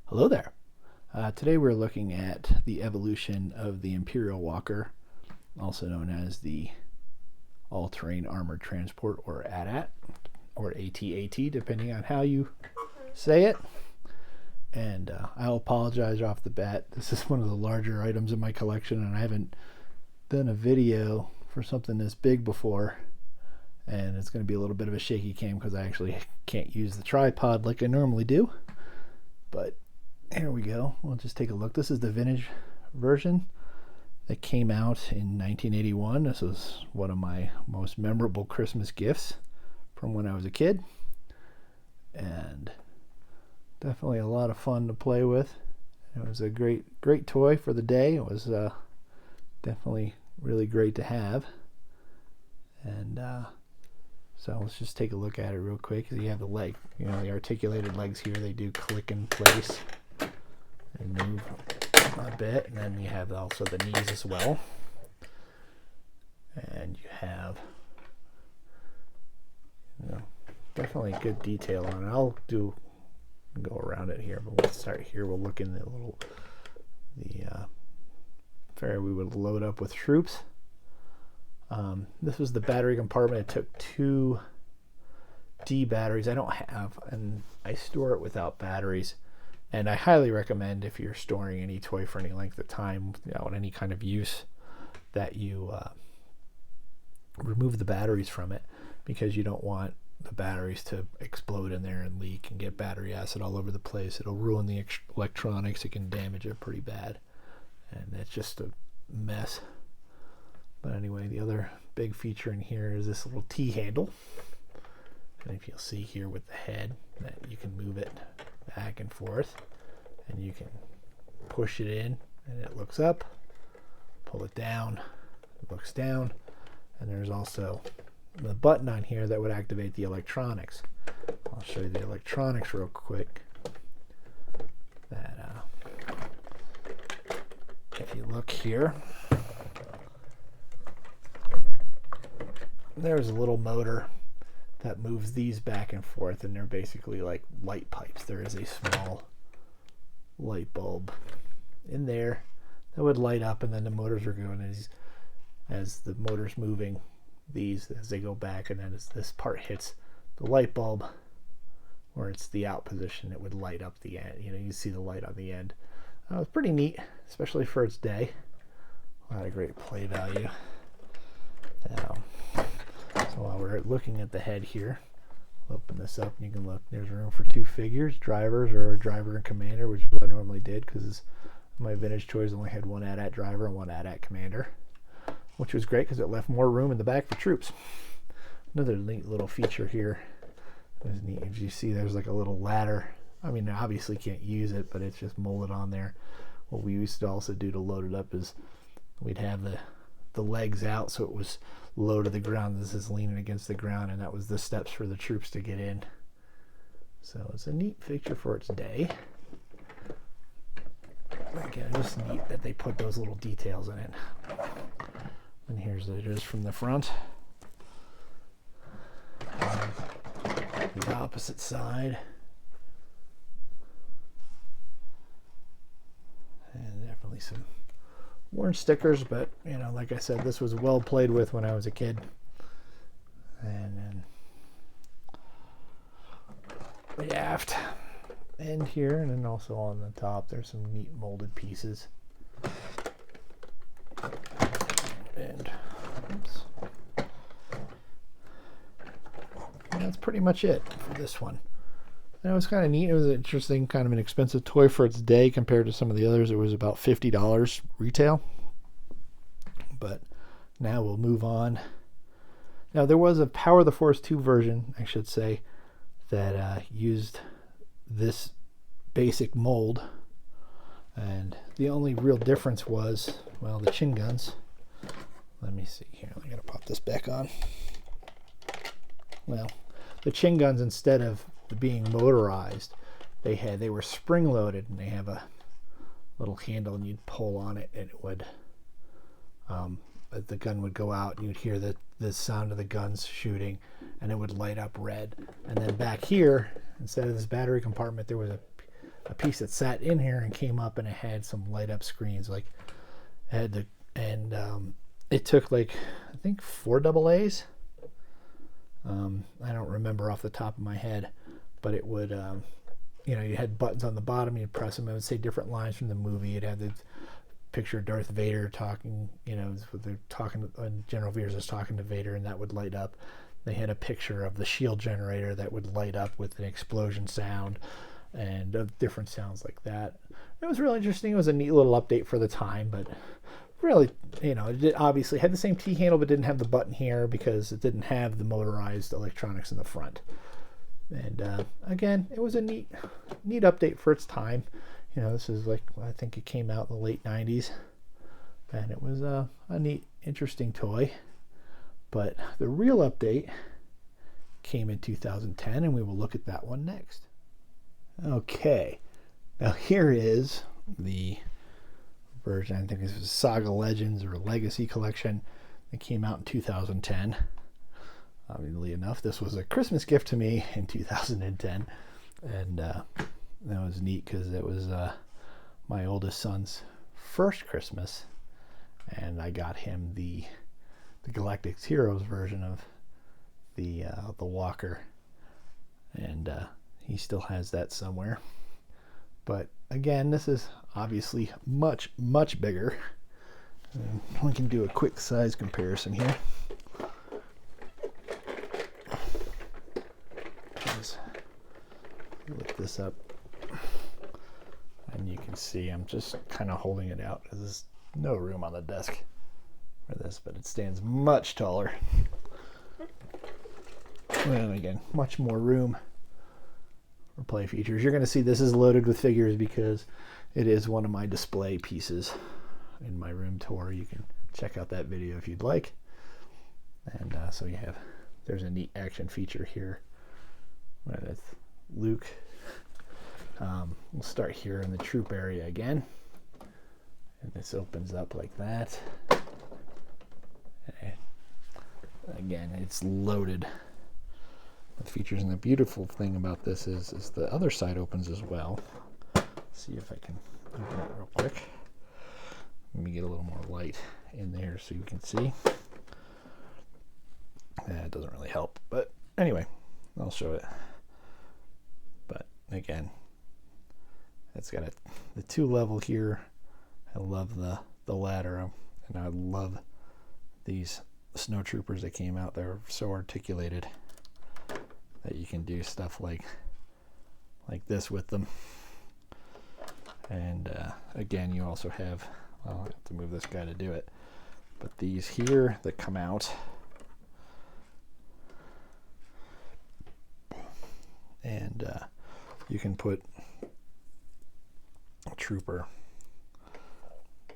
Hello there. Today we're looking at the evolution of the Imperial Walker, also known as the All-Terrain Armored Transport, or AT-AT, or AT-AT, depending on how you say it. And I'll apologize off the bat. This is one of the larger items in my collection, and I haven't done a video for something this big before. And it's going to be a little bit of a shaky cam because I actually can't use the tripod like I normally do. But here we go. We'll just take a look. This is the vintage version that came out in 1981. This was one of my most memorable Christmas gifts from when I was a kid. And definitely a lot of fun to play with. It was a great toy for the day. It was definitely really great to have. And so let's just take a look at it real quick. You have the leg, the articulated legs here. They do click in place and move a bit. And then you have also the knees as well. And you have definitely good detail on it. I'll go around it here, but we'll start here. We'll look in the ferry we would load up with troops. This was the battery compartment. It took 2 D batteries. I don't have, and I store it without batteries. And I highly recommend, if you're storing any toy for any length of time, in any kind of use, that you remove the batteries from it, because you don't want the batteries to explode in there and leak and get battery acid all over the place. It'll ruin the electronics. It can damage it pretty bad, and it's just a mess. But anyway, the other big feature in here is this little T-handle. And if you'll see here with the head, that you can move it back and forth, and you can push it in and it looks up, pull it down, it looks down, and there's also the button on here that would activate the electronics. I'll show you the electronics real quick. That if you look here, there's a little motor that moves these back and forth, and they're basically like light pipes. There is a small light bulb in there that would light up, and then the motors are going as the motor's moving these as they go back, and then as this part hits the light bulb where it's the out position, it would light up the end. You see the light on the end. It's pretty neat, especially for its day. A lot of great play value. So while we're looking at the head here, I'll open this up and you can look. There's room for 2 figures, drivers, or a driver and commander, which is what I normally did, because my vintage toys only had 1 AT-AT driver and 1 AT-AT commander, which was great because it left more room in the back for troops. Another neat little feature here is neat. As you see, there's like a little ladder. I mean, I obviously can't use it, but it's just molded on there. What we used to also do to load it up is we'd have the legs out, so it was low to the ground. This is leaning against the ground, and that was the steps for the troops to get in. So it's a neat feature for its day. Again, it's neat that they put those little details in it. And here's it is from the front. And the opposite side. And definitely some worn stickers, but like I said, this was well played with when I was a kid. And then the aft end here, and then also on the top there's some neat molded pieces. And that's pretty much it for this one. And it was kind of neat. It was interesting, kind of an expensive toy for its day compared to some of the others. It was about $50 retail. But now we'll move on. Now there was a Power of the Force 2 version, I should say, that used this basic mold. And the only real difference was, well, the chin guns. Let me see here. I gotta pop this back on. Well, the chin guns, instead of being motorized, they were spring loaded, and they have a little handle, and you'd pull on it, and it would the gun would go out, and you'd hear the sound of the guns shooting, and it would light up red. And then back here, instead of this battery compartment, there was a piece that sat in here and came up, and it had some light up screens. Like it had the, and it took like, I think 4 AA's. I don't remember off the top of my head, but it would, you know, you had buttons on the bottom, you'd press them, it would say different lines from the movie. It had the picture of Darth Vader talking, you know, they're talking, General Veers is talking to Vader, and that would light up. They had a picture of the shield generator that would light up with an explosion sound and different sounds like that. It was really interesting. It was a neat little update for the time, but really, you know, it obviously had the same T handle but didn't have the button here because it didn't have the motorized electronics in the front. And again, it was a neat update for its time. You know, this is like, I think it came out in the late 90s, and it was a neat, interesting toy. But the real update came in 2010, and we will look at that one next. Okay, now here is the version, I think this is Saga Legends or Legacy Collection. It came out in 2010. Oddly enough, this was a Christmas gift to me in 2010, and that was neat because it was my oldest son's first Christmas, and I got him the Galactic Heroes version of the Walker, and he still has that somewhere. But again, this is obviously much bigger. And we can do a quick size comparison here. Let's lift this up, and you can see I'm just kind of holding it out because there's no room on the desk for this, but it stands much taller. And again, much more room for play features. You're going to see this is loaded with figures because it is one of my display pieces in my room tour. You can check out that video if you'd like. And so you have, there's a neat action feature here. That's Luke. We'll start here in the troop area again. And this opens up like that. And again, it's loaded with features, and the beautiful thing about this is the other side opens as well. Let's see if I can open it real quick. Let me get a little more light in there so you can see. It doesn't really help, but anyway, I'll show it. But again, it's got the 2 level here. I love the ladder, and I love these snow troopers that came out. They're so articulated that you can do stuff like this with them. And again, you also have, well, I have to move this guy to do it, but these here that come out, and you can put a trooper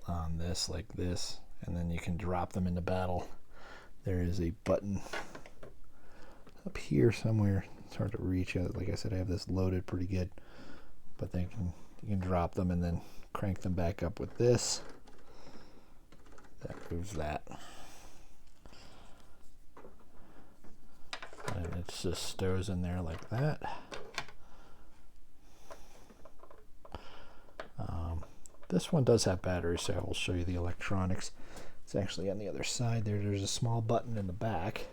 on this like this, and then you can drop them into battle. There is a button up here somewhere. It's hard to reach. Like I said, I have this loaded pretty good, but then you can drop them and then crank them back up with this. That moves that, and it just stows in there like that. This one does have batteries, so I will show you the electronics. It's actually on the other side there. There's a small button in the back.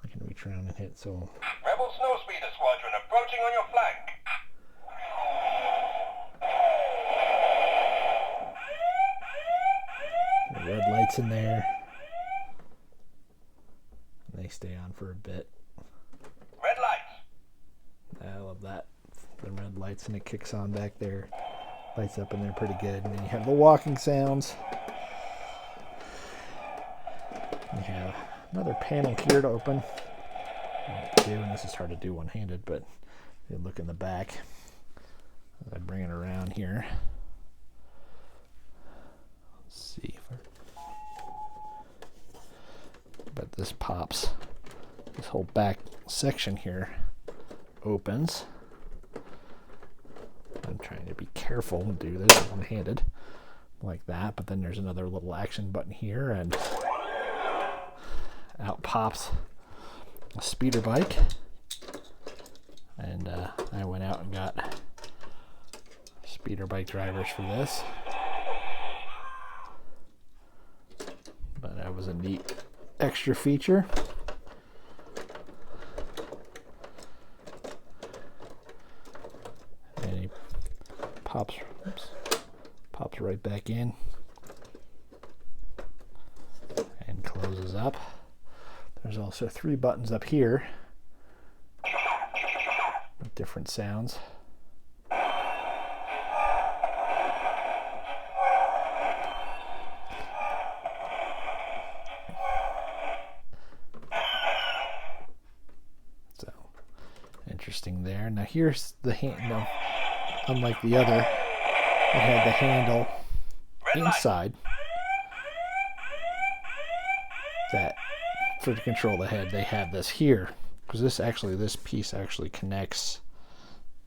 I can reach around and hit. So Rebel Snowspeeder Squadron approaching on your flank. the red lights in there. And they stay on for a bit. Red lights. I love that. The red lights, and it kicks on back there. Lights up in there pretty good. And then you have the walking sounds. You have another panel here to open. And this is hard to do one-handed, but you look in the back. I bring it around here. Let's see if but this pops. This whole back section here opens. I'm trying to be careful and do this one-handed like that, but then there's another little action button here, and out pops a speeder bike, and I went out and got speeder bike drivers for this. But that was a neat extra feature. And he pops right back in and closes up. There's also 3 buttons up here with different sounds. So interesting there. Now here's the hand. Now, unlike the other, it had the handle inside that for to control the head. They have this here because this piece actually connects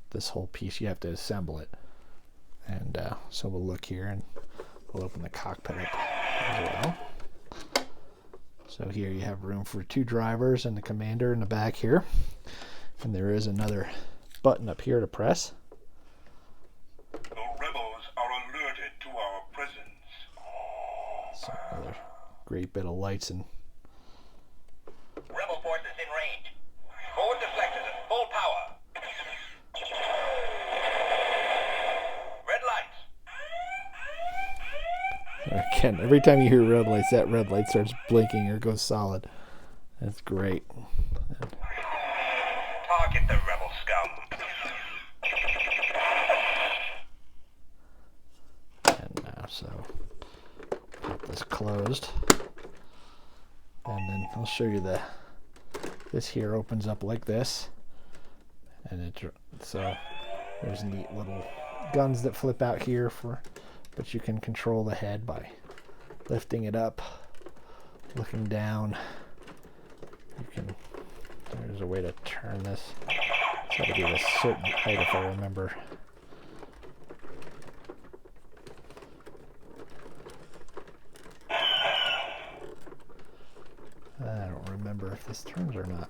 this whole piece. You have to assemble it, and so we'll look here and we'll open the cockpit up as well. So here you have room for 2 drivers and the commander in the back here, and there is another button up here to press. The rebels are alerted to our presence. So another great bit of lights and Rebel forces in range. Forward deflectors at full power. Red lights. again, every time you hear red lights, that red light starts blinking or goes solid. That's great. Target the rebel scum. And now, so pop this closed, and then I'll show you this here opens up like this, and so there's neat little guns that flip out here but you can control the head by lifting it up, looking down. There's a way to turn this. It's got to be at a certain height if I remember. I don't remember if this turns or not.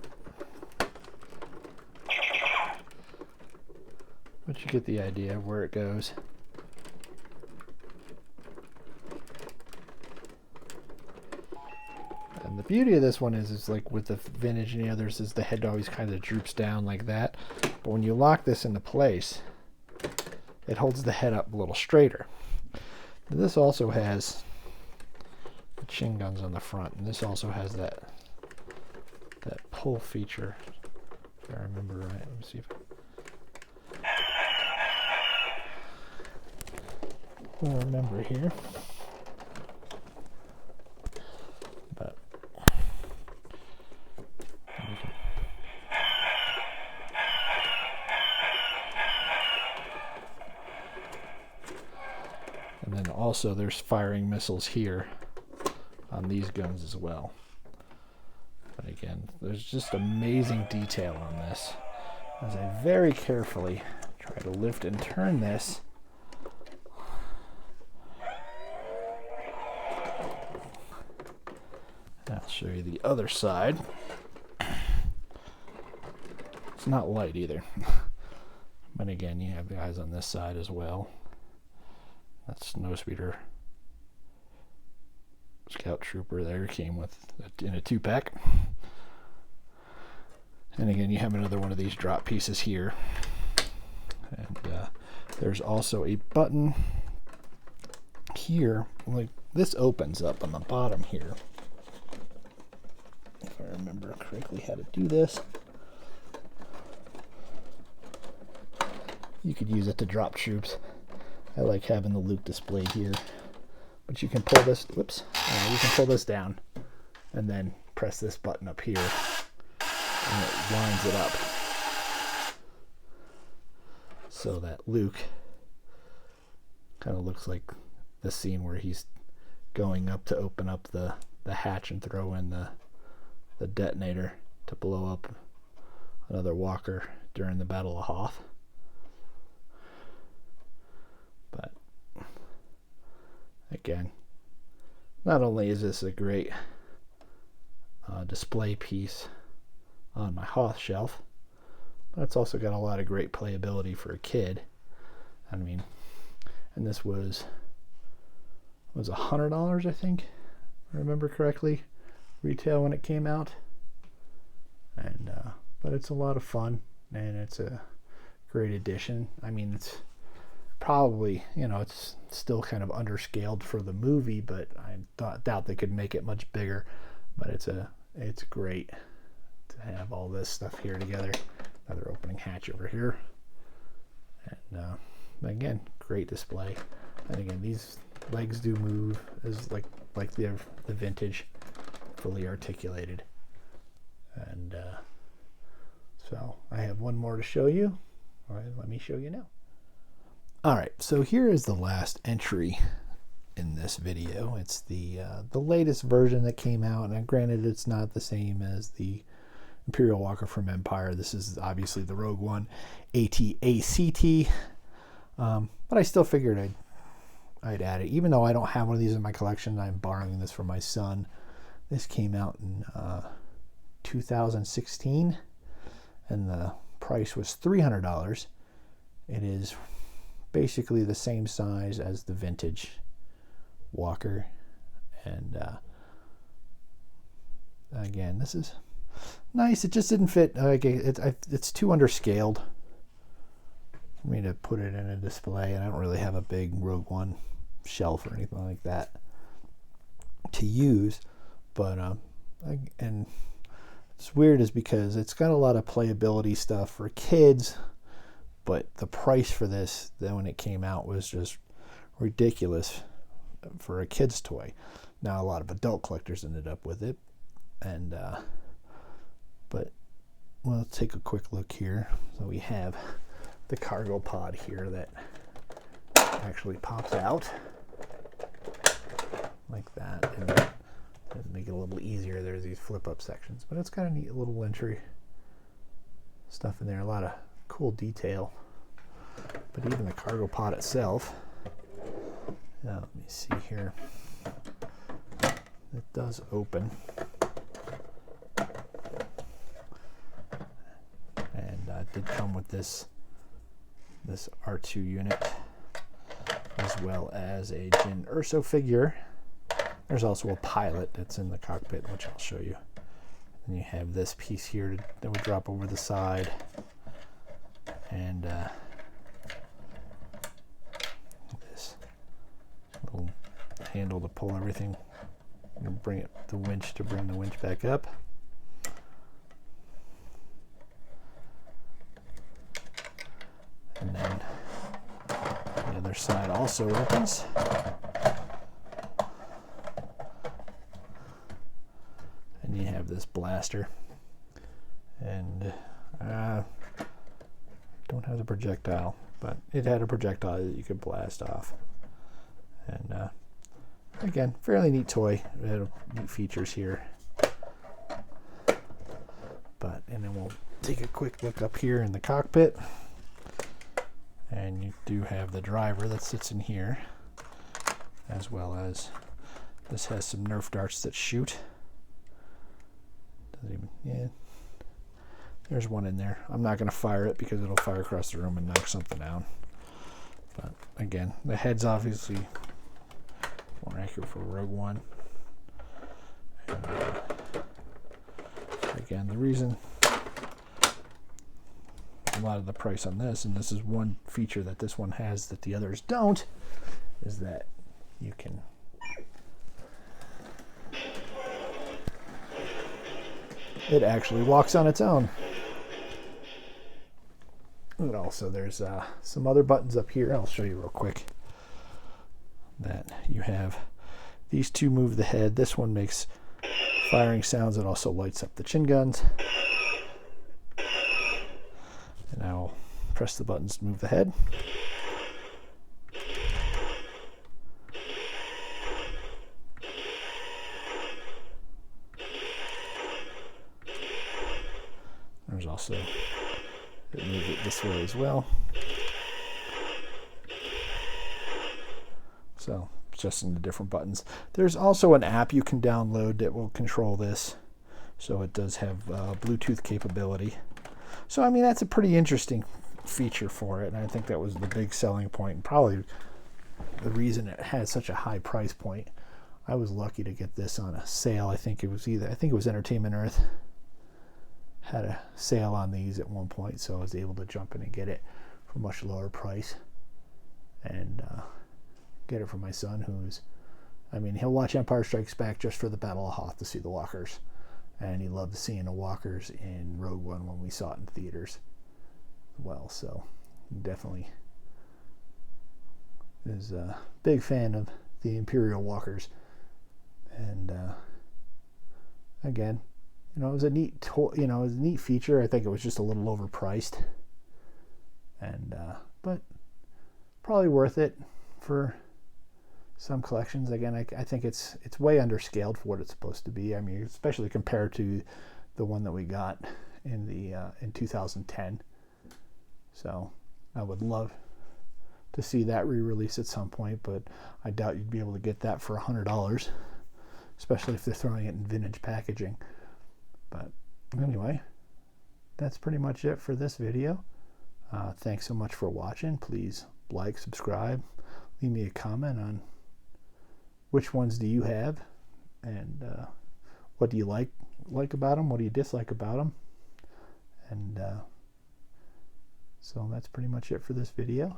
But you get the idea of where it goes. And the beauty of this one is like with the Vintage and the others, is the head always kind of droops down like that. But when you lock this into place, it holds the head up a little straighter. And this also has machine guns on the front, and this also has that pull feature, if I remember right. Let me see if I remember here. But and then also there's firing missiles here on these guns as well. But again, there's just amazing detail on this. As I very carefully try to lift and turn this, I'll show you the other side. It's not light either. But again, you have guys on this side as well. That's Snowspeeder Scout Trooper there, came with in a 2-pack. And again, you have another one of these drop pieces here. And there's also a button here. Like this opens up on the bottom here. If I remember correctly how to do this. You could use it to drop troops. I like having the loot displayed here. But you can pull this, you can pull this down and then press this button up here and it lines it up so that Luke kind of looks like the scene where he's going up to open up the hatch and throw in the detonator to blow up another walker during the Battle of Hoth. But again, not only is this a great display piece on my Hoth shelf. But it's also got a lot of great playability for a kid. I mean, and this was $100, I think, if I remember correctly, retail when it came out. And but it's a lot of fun, and it's a great addition. I mean, it's probably, it's still kind of underscaled for the movie, but I doubt they could make it much bigger. But it's great to have all this stuff here together. Another opening hatch over here, and again, great display. And again, these legs do move as like the vintage, fully articulated. And so I have one more to show you. All right, let me show you now. All right, so here is the last entry in this video. It's the latest version that came out, and granted, it's not the same as the Imperial Walker from Empire. This is obviously the Rogue One AT-ACT, but I still figured I'd add it, even though I don't have one of these in my collection. I'm borrowing this from my son. This came out in 2016, and the price was $300. It is basically the same size as the vintage Walker, and again, this is nice. It just didn't fit. It's too underscaled for me to put it in a display, and I don't really have a big Rogue One shelf or anything like that to use. But and it's weird is because it's got a lot of playability stuff for kids, but the price for this, then when it came out, was just ridiculous for a kid's toy. Now a lot of adult collectors ended up with it, and but we'll take a quick look here. So we have the cargo pod here that actually pops out like that, and to make it a little easier, there's these flip up sections, but it's got a neat little entry stuff in there, a lot of cool detail. But even the cargo pod itself, now let me see here, it does open, and it did come with this R2 unit, as well as a Jyn Erso figure. There's also a pilot that's in the cockpit, which I'll show you. And you have this piece here that would drop over the side, and this little handle to pull everything and bring it, the winch to bring the winch back up. And then the other side also opens. And you have this blaster. And don't have the projectile, but it had a projectile that you could blast off. And again, fairly neat toy. It had neat features here. And then we'll take a quick look up here in the cockpit. And you do have the driver that sits in here, as well as this has some Nerf darts that shoot. Doesn't even, yeah. There's one in there. I'm not going to fire it because it'll fire across the room and knock something down. But again, the head's obviously more accurate for Rogue One. And, again, the reason a lot of the price on this, and this is one feature that this one has that the others don't, is that you can it actually walks on its own. And also there's some other buttons up here. I'll show you real quick. That you have these two move the head. This one makes firing sounds. It also lights up the chin guns. And I'll press the buttons to move the head. There's also, it moves it this way as well. So, just in the different buttons. There's also an app you can download that will control this. So it does have Bluetooth capability. So I mean, that's a pretty interesting feature for it, and I think that was the big selling point, and probably the reason it has such a high price point. I was lucky to get this on a sale. I think it was Entertainment Earth had a sale on these at one point, so I was able to jump in and get it for a much lower price, and get it for my son, he'll watch Empire Strikes Back just for the Battle of Hoth to see the walkers, and he loved seeing the walkers in Rogue One when we saw it in theaters. Well, so definitely is a big fan of the Imperial Walkers, and again, it was a neat feature. I think it was just a little overpriced, and but probably worth it for some collections. Again, I think it's way underscaled for what it's supposed to be. I mean, especially compared to the one that we got in 2010. So I would love to see that re-release at some point, but I doubt you'd be able to get that for $100, especially if they're throwing it in vintage packaging. But anyway, that's pretty much it for this video. Thanks so much for watching. Please like, subscribe, leave me a comment on which ones do you have, and what do you like about them, what do you dislike about them, and so that's pretty much it for this video.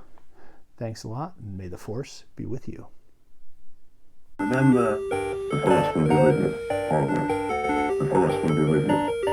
Thanks a lot, and may the Force be with you. Remember, the Force will be with you always. The Force will be with you.